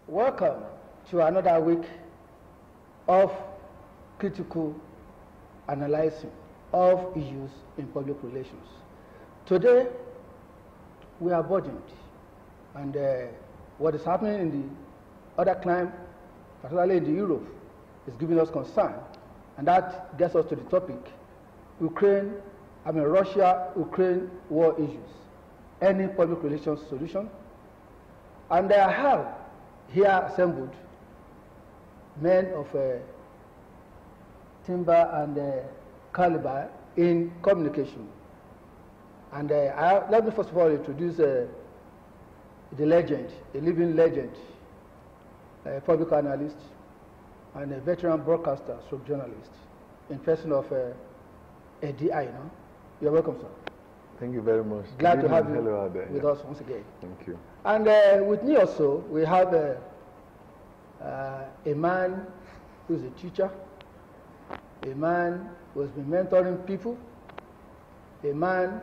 Welcome to another week of critical analyzing of issues in public relations. Today, we are burdened, and what is happening in the other climate, particularly in the Europe, is giving us concern, and that gets us to the topic: Russia-Ukraine war issues. Any public relations solution? And I have here assembled men of timber and caliber in communication. And let me first of all introduce the legend, a living legend, a public analyst, and a veteran broadcaster, stroke journalist, in person of Eddie Aino. You're welcome, sir. Thank you very much. Glad to have you with us once again. Thank you. And with me also, we have a man who's a teacher, a man who has been mentoring people, a man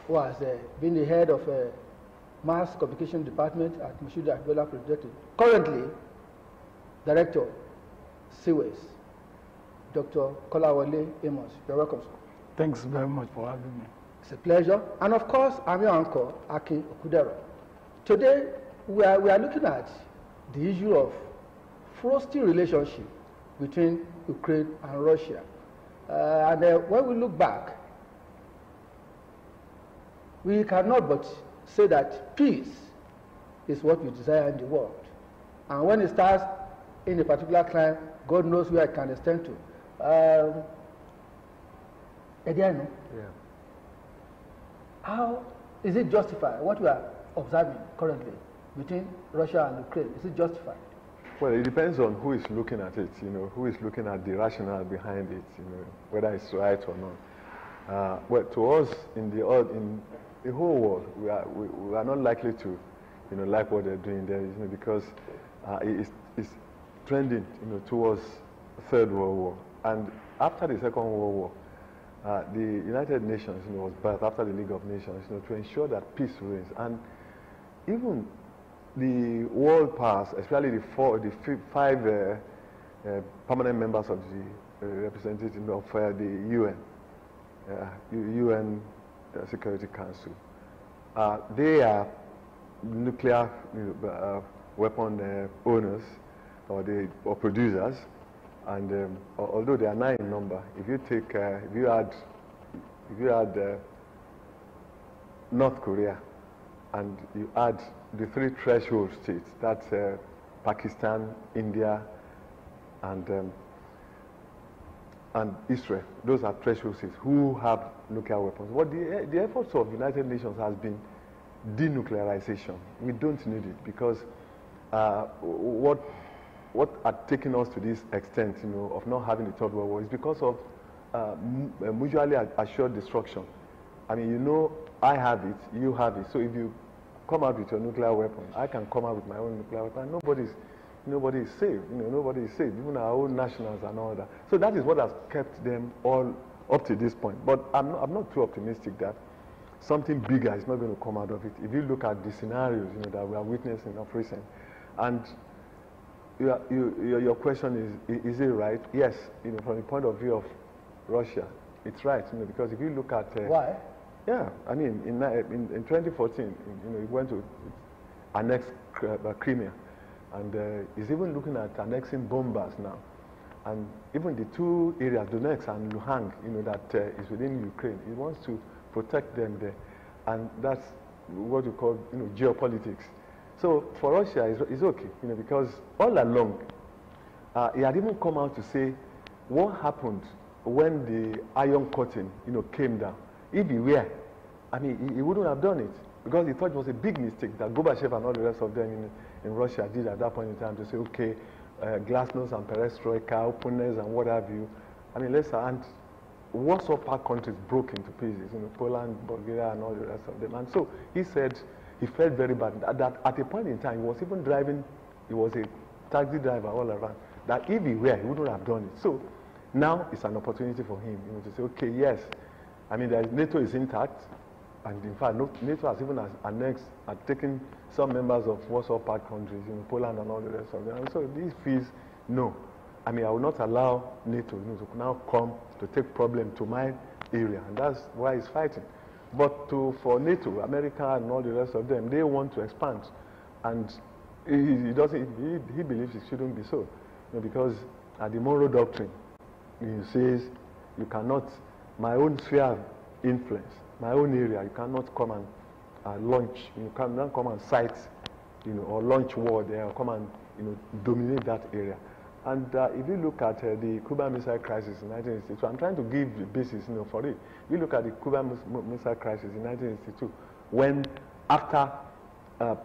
who has been the head of a mass communication department at Moshood Akinola Project, currently director, CWES, Dr. Kolawole Amos. You're welcome, sir. Thanks very much for having me. It's a pleasure. And of course, I'm your uncle, Aki Okudero. Today, we are looking at the issue of frosty relationship between Ukraine and Russia. When we look back, we cannot but say that peace is what we desire in the world. And when it starts in a particular climate, God knows where it can extend to. Ediano, yeah. How is it justified, what we are observing currently between Russia and Ukraine? Is it justified? Well, it depends on who is looking at it, who is looking at the rationale behind it, whether it's right or not. Well, to us, in the whole world, we are not likely to, like what they're doing there, because it's trending, towards Third World War. And after the Second World War, the United Nations was birthed after the League of Nations to ensure that peace reigns. And even the world powers, especially the five permanent members of the representative of the UN Security Council, they are nuclear weapon owners or producers. And although they are 9 in number, if you add North Korea, and you add the 3 threshold states, that's Pakistan, India, and Israel. Those are threshold states who have nuclear weapons. What the efforts of the United Nations has been denuclearization. We don't need it because what had taken us to this extent, of not having the Third World War is because of mutually assured destruction. I mean, I have it, you have it. So if you come out with your nuclear weapon, I can come out with my own nuclear weapon. Nobody is safe. Nobody is safe. Even our own nationals and all that. So that is what has kept them all up to this point. But I'm not too optimistic that something bigger is not going to come out of it. If you look at the scenarios, that we are witnessing of recent, and your question is it right? Yes, from the point of view of Russia, it's right. Because if you look at why? Yeah, I mean, in 2014, it went to annex Crimea, and it's even looking at annexing Donbas now, and even the 2 areas, Donetsk and Luhansk, that is within Ukraine. It wants to protect them there, and that's what we call geopolitics. So for Russia, it's okay, because all along, he had even come out to say what happened when the Iron Curtain, came down. If he were, I mean, he wouldn't have done it because he thought it was a big mistake that Gorbachev and all the rest of them in Russia did at that point in time to say, okay, glasnost and perestroika, openness and what have you. I mean, and Warsaw Pact countries broke into pieces, Poland, Bulgaria, and all the rest of them. And so he said, he felt very bad that at a point in time he was even driving, he was a taxi driver all around, that if he were, he wouldn't have done it. So now it's an opportunity for him to say, okay, yes, I mean, NATO is intact, And in fact, NATO has even annexed and taken some members of Warsaw Pact countries, Poland and all the rest of them. And so this feels no. I mean, I will not allow NATO to now come to take problem to my area, and that's why he's fighting. But for NATO, America and all the rest of them, they want to expand, and he believes it shouldn't be so, because the Monroe Doctrine, he says you cannot, my own sphere of influence, my own area, you cannot come and launch, you cannot come and cite, or launch war there, or come and dominate that area. And if you look at the Cuban Missile Crisis in 1962, I'm trying to give the basis, for it. If you look at the Cuban Missile Crisis in 1962, when after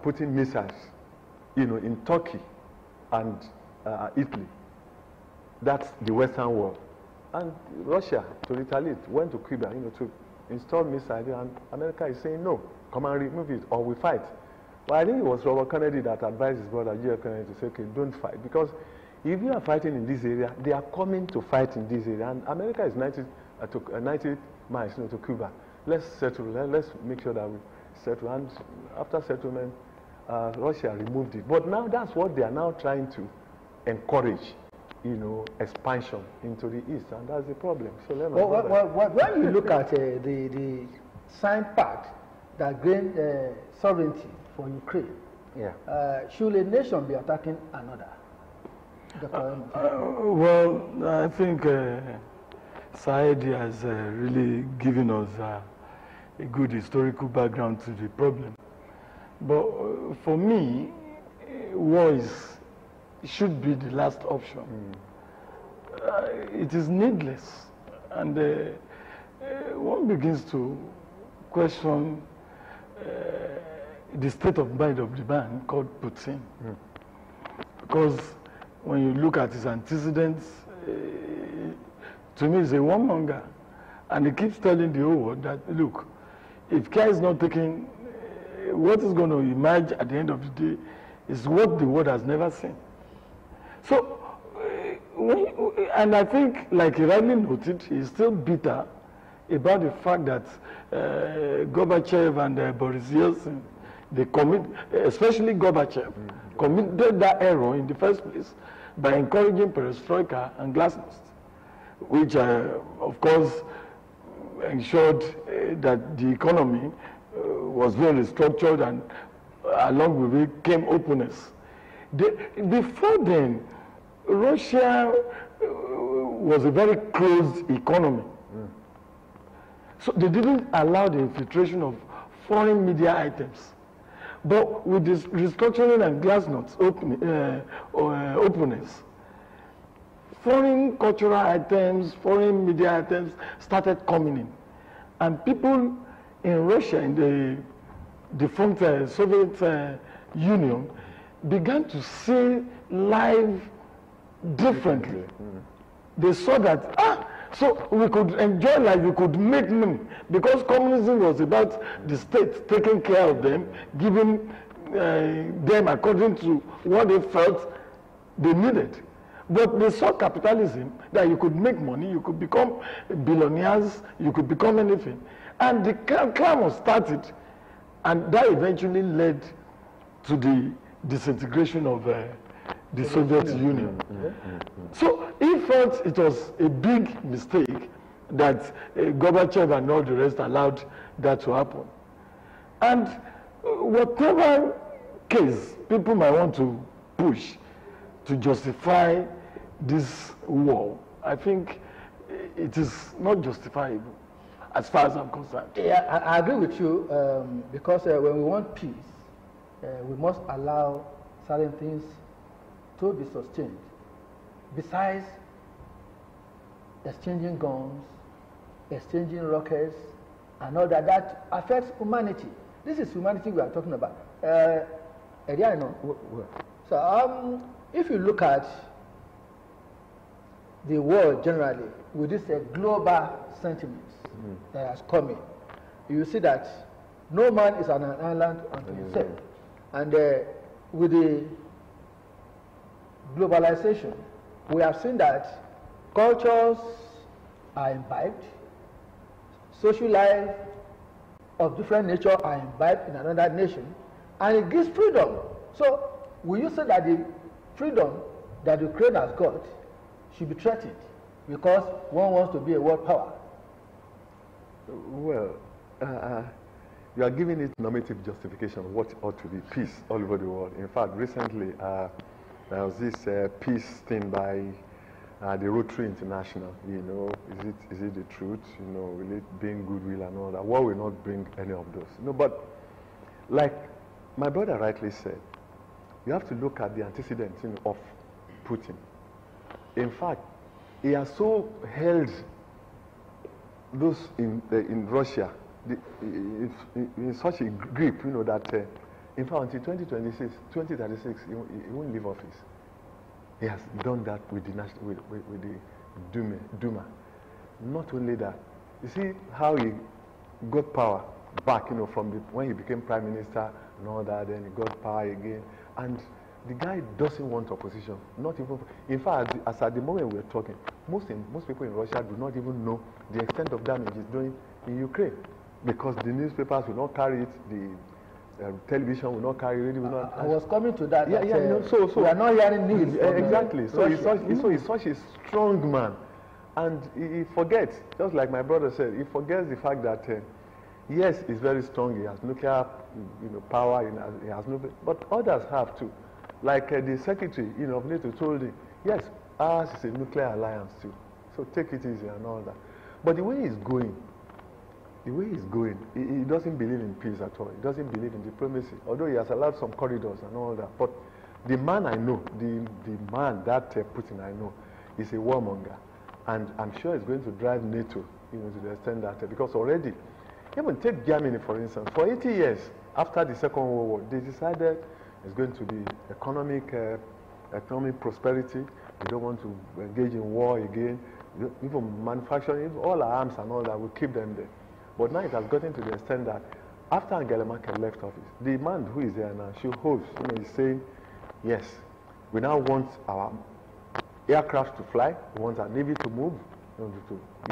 putting missiles, in Turkey and Italy, that's the Western world, and Russia, to retaliate, went to Cuba, to install missiles, and America is saying no, come and remove it, or we fight. Well, I think it was Robert Kennedy that advised his brother J.F. Kennedy to say, okay, don't fight, because if you are fighting in this area, they are coming to fight in this area, and America is 90 miles to Cuba. Let's settle. Let's make sure that we settle. And after settlement, Russia removed it. But now that's what they are now trying to encourage, expansion into the east, and that's the problem. So when you look at the signed pact that gained sovereignty for Ukraine, should a nation be attacking another? Well, I think Saidi has really given us a good historical background to the problem. But for me, war should be the last option. It is needless, and one begins to question the state of mind of the man called Putin, because when you look at his antecedents, to me he's a warmonger, and he keeps telling the whole world that, look, if care is not taken, what is going to emerge at the end of the day is what the world has never seen. So, and I think, like he rightly noted, he's still bitter about the fact that Gorbachev and Boris Yeltsin, they especially Gorbachev, committed that error in the first place by encouraging perestroika and glasnost, which of course ensured that the economy was being restructured, and along with it came openness. Before then, Russia was a very closed economy. So they didn't allow the infiltration of foreign media items. But with this restructuring and glasnost openness, foreign cultural items, foreign media items started coming in. And people in Russia, in the defunct Soviet Union, began to see life differently. They saw that, so we could enjoy life, we could make money, because communism was about the state taking care of them, giving them according to what they felt they needed. But they saw capitalism, that you could make money, you could become billionaires, you could become anything. And the clamor started, and that eventually led to the disintegration of the Soviet Union. So he felt it was a big mistake that Gorbachev and all the rest allowed that to happen. And whatever case people might want to push to justify this war, I think it is not justifiable as far as I'm concerned. Yeah, I agree with you, because when we want peace, we must allow certain things to be sustained. Besides exchanging guns, exchanging rockets, and all that, that affects humanity. This is humanity we are talking about. So if you look at the world generally, with this global sentiment that has come in, you see that no man is on an island unto himself. And with the globalization, we have seen that cultures are imbibed, social life of different nature are imbibed in another nation, and it gives freedom. So will you say that the freedom that Ukraine has got should be threatened because one wants to be a world power? Well, you are giving it normative justification of what ought to be peace all over the world. In fact, recently there was this peace thing by the Rotary International. You know, is it the truth? You know, will it bring goodwill and all that? War will not bring any of those. You know, but like my brother rightly said, you have to look at the antecedents, you know, of Putin. In fact, he has so held those in Russia in such a grip, you know, that in fact until 2036, he won't leave office. He has done that with the Duma. Not only that, you see how he got power back, you know, from when he became prime minister and all that. Then he got power again, and the guy doesn't want opposition. Not even. In fact, as at the moment we're talking, most people in Russia do not even know the extent of damage it's doing in Ukraine, because the newspapers will not carry it, the television will not carry it, radio will not. I was coming to that. Yeah, you know, so we are not hearing news. Exactly. So he's such a strong man, and he forgets, just like my brother said, he forgets the fact that yes, he's very strong. He has nuclear, you know, power. He has nuclear, but others have too. Like the secretary, you know, of NATO told him, yes, ours is a nuclear alliance too. So take it easy and all that. But the way he's going, he doesn't believe in peace at all. He doesn't believe in diplomacy, although he has allowed some corridors and all that. But the man I know, the man that Putin I know, is a warmonger, and I'm sure he's going to drive NATO, you know, to the extent that because already, even take Germany for instance, for 80 years after the Second World War, they decided it's going to be economic prosperity. They don't want to engage in war again. Even manufacturing, even all our arms and all that, will keep them there. But now it has gotten to the extent that after Angela Merkel left office, the man who is there now, Schulz, you know, is saying, yes, we now want our aircraft to fly, we want our navy to move, you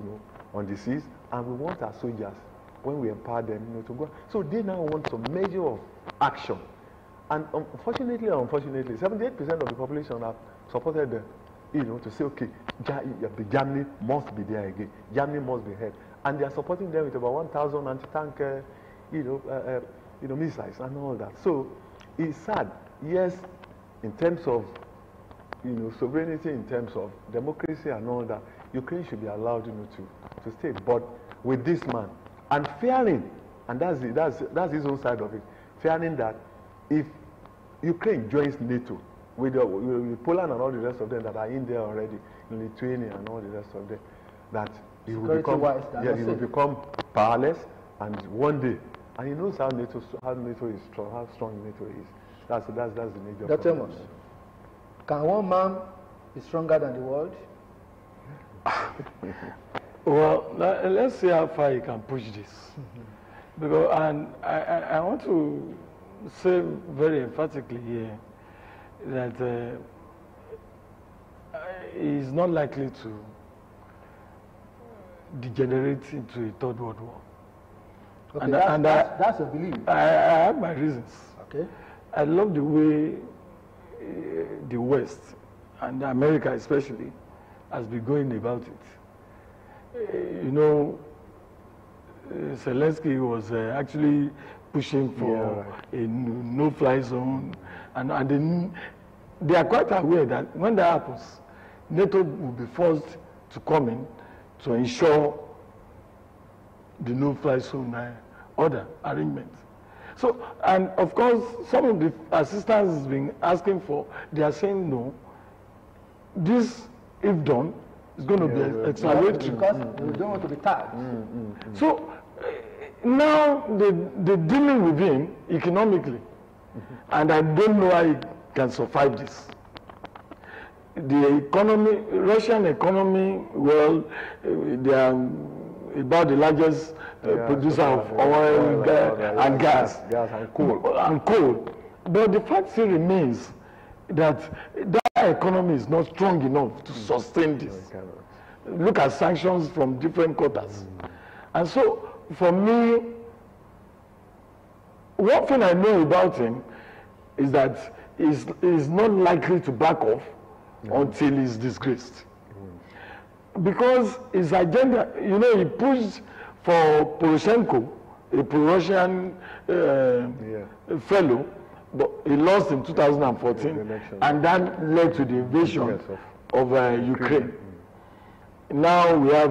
know, on the seas, and we want our soldiers, when we empower them, you know, to go. So they now want some measure of action. And unfortunately or unfortunately, 78% of the population have supported them, you know, to say, okay, Germany must be there again. Germany must be ahead. And they are supporting them with about 1,000 anti-tank, you know, missiles and all that. So it's sad. Yes, in terms of, you know, sovereignty, in terms of democracy and all that, Ukraine should be allowed, you know, to stay. But with this man, and fearing, and that's his own side of it, fearing that if Ukraine joins NATO with Poland and all the rest of them that are in there already, in Lithuania and all the rest of them, that he will become powerless, and one day, and he knows how NATO is strong, how strong NATO is. That's the major Dr. problem. Can one man be stronger than the world? Well, let's see how far you can push this. Because, and I want to say very emphatically here that he is not likely to degenerate into a third world war. Okay, that's a belief. I have my reasons. Okay. I love the way the West, and America especially, has been going about it. You know, Zelensky was actually pushing for a no-fly zone, and they are quite aware that when that happens, NATO will be forced to come in to ensure the no-fly zone order arrangement. So, and of course, some of the assistance has been asking for, they are saying no. This, if done, is going to be accelerated. Because they don't want to be tagged. So, now they're dealing with him economically. And I don't know how he can survive this. The economy, Russian economy, well, they are about the largest producer of oil and gas and coal. But the fact still remains that that economy is not strong enough to sustain this. Look at sanctions from different quarters. And so, for me, one thing I know about him is that he's not likely to back off until he's disgraced. Because his agenda, you know, he pushed for Poroshenko, a pro-Russian fellow, but he lost in 2014, and that led to the invasion of Ukraine. Now we have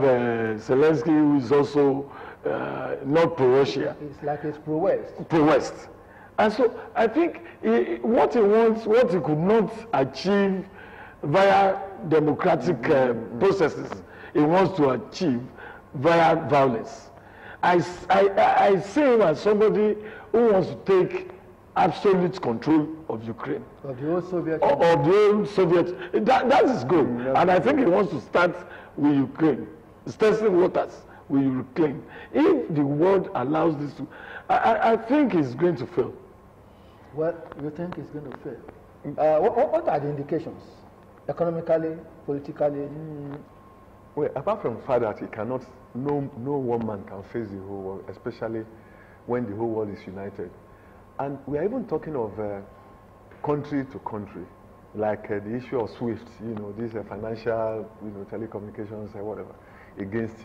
Zelensky, who is also not pro-Russia. It's like it's pro-West. Pro-West. And so I think what he wants, what he could not achieve via democratic processes, he wants to achieve via violence. I see him as somebody who wants to take absolute control of Ukraine. Of the old Soviet. Of the old Soviet. That is good. And I think he wants to start with Ukraine. Testing waters with Ukraine. If the world allows this to, I think he's going to fail. What you think is going to fail? What are the indications? Economically, politically? Well, apart from the fact that he cannot, no one man can face the whole world, especially when the whole world is united. And we are even talking of country to country, like the issue of SWIFT, you know, these financial, you know, telecommunications or whatever, against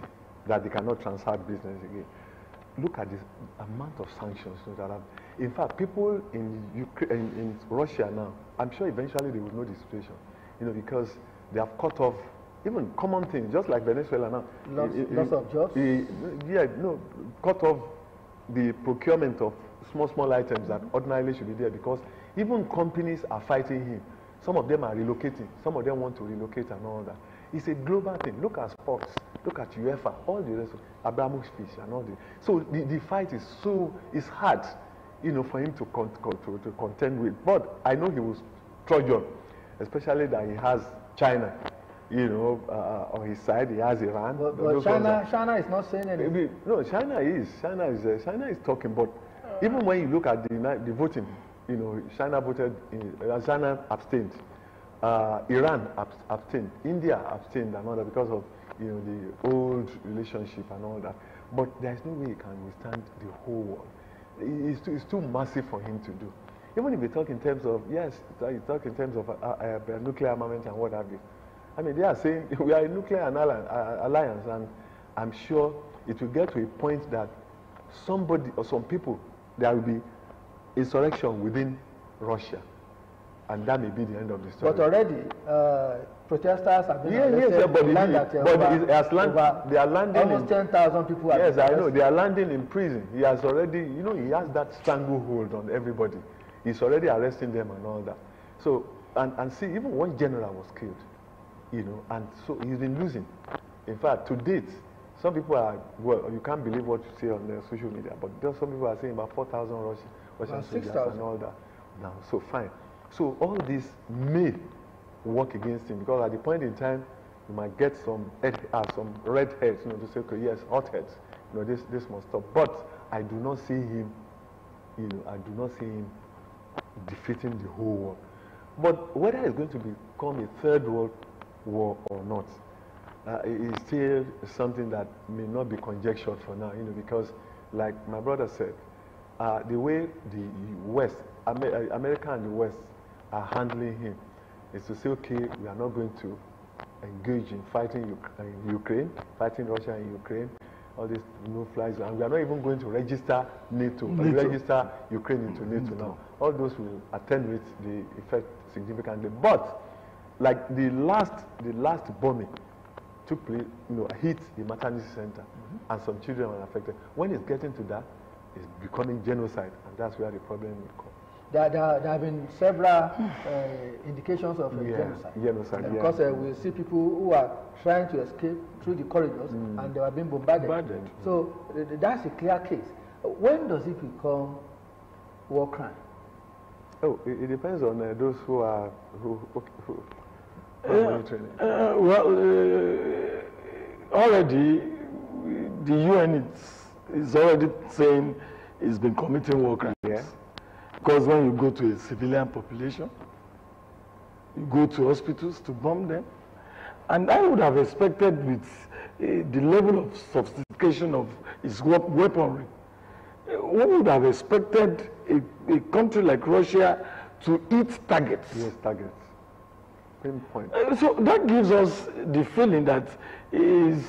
that they cannot transact business again. Look at this amount of sanctions that have. In fact, people in Ukraine, in Russia now, I'm sure eventually they will know the situation, you know, because they have cut off even common things, just like Venezuela now. Lots of jobs? Cut off the procurement of small items that ordinarily should be there, because even companies are fighting him. Some of them are relocating. Some of them want to relocate and all that. It's a global thing. Look at sports. Look at UEFA. All the rest of Abramovich and all this. So the fight is hard, you know, for him to contend with. But I know he will trudge on, especially that he has China, you know, on his side. He has Iran. But China is not saying anything. No, China is talking. But even when you look at the voting, you know, China voted. China abstained. Iran abstained. India abstained and all that because of, you know, the old relationship and all that. But there is no way he can withstand the whole world. It's too massive for him to do. Even if you talk in terms of, yes, you talk in terms of nuclear armament and what have you. I mean, they are saying we are a nuclear alliance, and I'm sure it will get to a point that somebody or some people, there will be insurrection within Russia. And that may be the end of the story. But already, protesters have been arrested. They are landing almost 10,000 people. Yes, I know. They are landing in prison. He has already, you know, he has that stranglehold on everybody. He's already arresting them and all that. So, and see, even one general was killed, you know, and so he's been losing. In fact, to date, some people are, well, you can't believe what you see on the social media, but some people are saying about 4,000 Russian soldiers and all that. Now, so fine. So all this may work against him, because at the point in time, you might get some red heads, you know, to say, okay, yes, hot heads, you know, this must stop. But I do not see him, you know, I do not see him defeating the whole world. But whether it's going to become a third world war or not, is still something that may not be conjectured for now, you know, because like my brother said, the way the West, America and the West are handling him is to say, okay, we are not going to engage in fighting Ukraine, fighting Russia and Ukraine, all these no-flies, and we are not even going to register NATO. Register Ukraine into NATO now. All those will attenuate the effect significantly. But like the last bombing took place, you know, hit the maternity center, and some children were affected. When it's getting to that, it's becoming genocide, and that's where the problem will come. There have been several indications of genocide. Because we see people who are trying to escape through the corridors and they are being bombarded. So that's a clear case. When does it become war crime? Oh, it depends on those who are monitoring it. Already the UN is already saying it's been committing war crimes. Yeah. Because when you go to a civilian population, you go to hospitals to bomb them. And I would have expected with the level of sophistication of his weaponry, who would have expected a country like Russia to eat targets? Yes, targets. Pinpoint. So that gives us the feeling that he is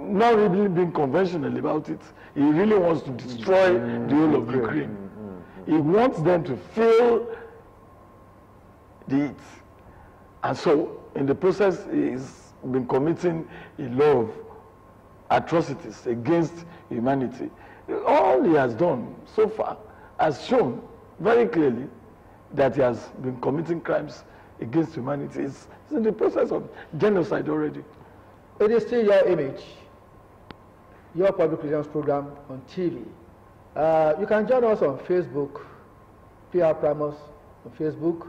not really being conventional about it. He really wants to destroy the whole of Ukraine. He wants them to feel the heat. And so, in the process, he's been committing a lot of atrocities against humanity. All he has done so far has shown very clearly that he has been committing crimes against humanity. It's in the process of genocide already. It is still your image, your public relations program on TV. You can join us on Facebook, Pr-Primus on Facebook,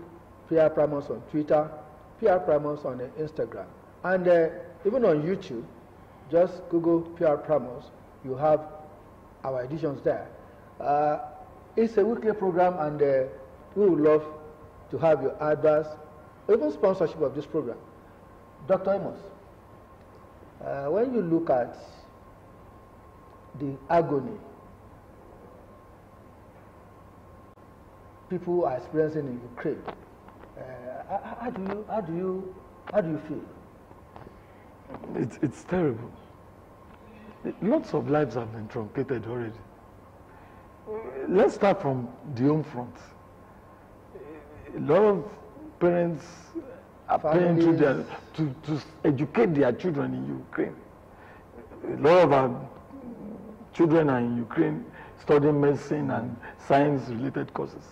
Pr-Primus on Twitter, Pr-Primus on Instagram. And even on YouTube, just Google Pr-Primus. You have our editions there. It's a weekly program, and we would love to have your advice, even sponsorship of this program. Dr. Amos, when you look at the agony people are experiencing in Ukraine, how do you feel? It's terrible. Lots of lives have been truncated already. Let's start from the home front. A lot of parents are paying to educate their children in Ukraine. A lot of our children are in Ukraine studying medicine and science-related courses.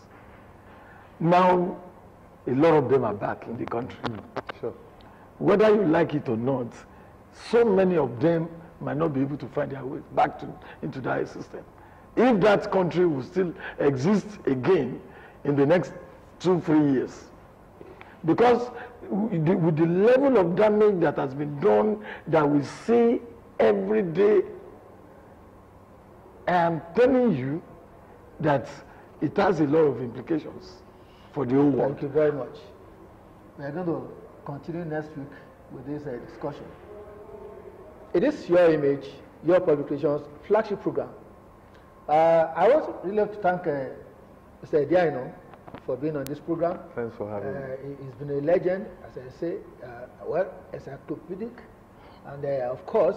Now, a lot of them are back in the country. Sure. Whether you like it or not, so many of them might not be able to find their way back into the high system. If that country will still exist again in the next 2-3 years. Because with the level of damage that has been done, that we see every day, I am telling you that it has a lot of implications for the whole world. Thank you very much. We are going to continue next week with this discussion. It is your image, your public relations flagship program. I would really like to thank Mr. Ediano for being on this program. Thanks for having me. He's been a legend, as I say, well, encyclopedic. And of course,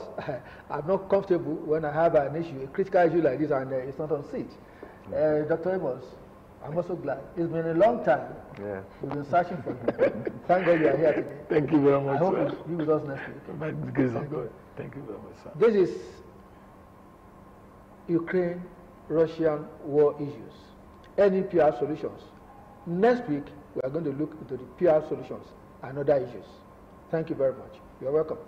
I'm not comfortable when I have an issue, a critical issue like this, and it's not on seat. Dr. Amos, I'm also glad. It's been a long time. Yeah. We've been searching for you. Thank God you are here today. Thank you very much. I hope you'll be with us next week. By the grace of God. Thank you very much, sir. This is Ukraine-Russian war issues. Any PR solutions. Next week, we are going to look into the PR solutions and other issues. Thank you very much. You're welcome.